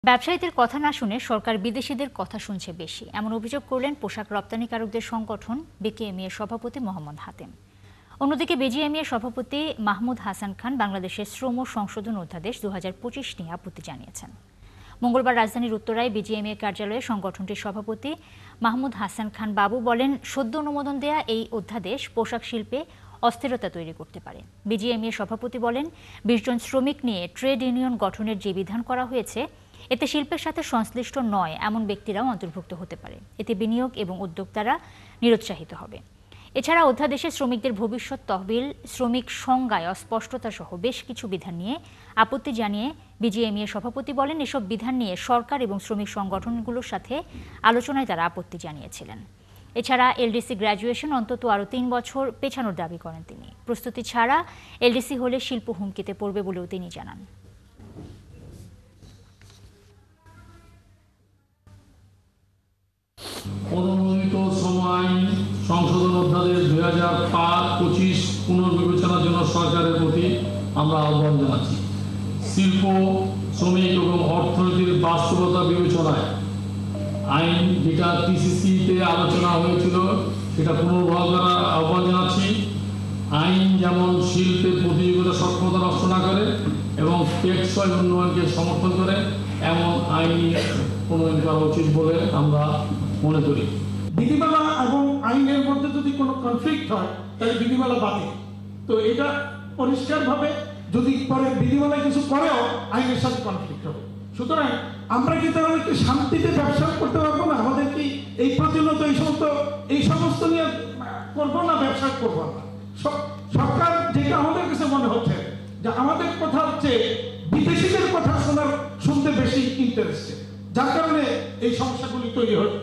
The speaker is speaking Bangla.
ব্যবসায়ীদের কথা না শুনে সরকার বিদেশিদের কথা শুনছে বেশি, এমন অভিযোগ করলেন পোশাক রপ্তানিকারকদের সংগঠন বিকেএমইএর সভাপতি মোহাম্মদ হাতেম। অন্যদিকে বিজিএমইএর সভাপতি মাহমুদ হাসান খান বাংলাদেশের শ্রম সংশোধন অধ্যাদেশ ২০২৫ নিয়ে আপত্তি জানিয়েছেন। মঙ্গলবার রাজধানীর উত্তরায় বিজিএমইএ কার্যালয়ে সংগঠনটির সভাপতি মাহমুদ হাসান খান বাবু বলেন, সদ্য অনুমোদন দেয়া এই অধ্যাদেশ পোশাক শিল্পে অস্থিরতা তৈরি করতে পারে। বিজিএমইএ সভাপতি বলেন, ২০ জন শ্রমিক নিয়ে ট্রেড ইউনিয়ন গঠনের যে বিধান করা হয়েছে এতে শিল্পের সাথে সংশ্লিষ্ট নয় এমন ব্যক্তিরাও অন্তর্ভুক্ত হতে পারে। এতে বিনিয়োগ এবং উদ্যোক্তারা নিরুৎসাহিত হবে। এছাড়া অধ্যাদেশে শ্রমিকদের ভবিষ্যৎ তহবিল, শ্রমিক সংজ্ঞায় অস্পষ্টতা সহ বেশ কিছু বিধান নিয়ে আপত্তি জানিয়ে বিজিএমইএ সভাপতি বলেন, এসব বিধান নিয়ে সরকার এবং শ্রমিক সংগঠনগুলোর সাথে আলোচনায় তারা আপত্তি জানিয়েছিলেন। এছাড়া এলডিসি গ্র্যাজুয়েশন অন্তত আরও ৩ বছর পেছানোর দাবি করেন তিনি। প্রস্তুতি ছাড়া এলডিসি হলে শিল্প হুমকিতে পড়বে বলেও তিনি জানান। অনুমোদিত শ্রম আইন সংশোধন অধ্যাদেশ ২০২৫ পুনর্বিবেচনার জন্য সরকারের প্রতি আমরা আহ্বান জানাচ্ছি। শিল্প, শ্রমিক এবং অর্থনীতির বাস্তবতা বিবেচনায় আইন যেটা টিসিসিতে আলোচনা হয়েছিল সেটা পুনর্বহাল করার আহ্বান জানাচ্ছি। আইন যেমন শিল্পের প্রতিযোগিতা সক্ষমতা নষ্ট না করে এবং টেকসই উন্নয়নকে সমর্থন করে এমন আইন প্রণয়ন করা উচিত বলে আমরা মনে করি। বিধিমালা এবং আইনের মধ্যে যদি কোনো কনফ্লিক্ট হয় তাহলে বিধিমালা বাতিল। তো এটা পরিষ্কারভাবে যদি পরে বিধিমালায় কিছু করেও আইনের সাথে কনফ্লিক্ট হবে। সুতরাং আমরা কি তাহলে কি শান্তিতে ব্যবসা করতে পারবো না? আমাদের কি এই প্রতিনিয়ত এই সমস্ত নিয়ে করবো না, ব্যবসা করবো না? সরকার যেটা আমাদের কাছে মনে হচ্ছে যে আমাদের কথা হচ্ছে বিদেশিদের কথা শুনতে বেশি ইন্টারেস্টেড, যার কারণে এই সমস্যাগুলি তৈরি হয়।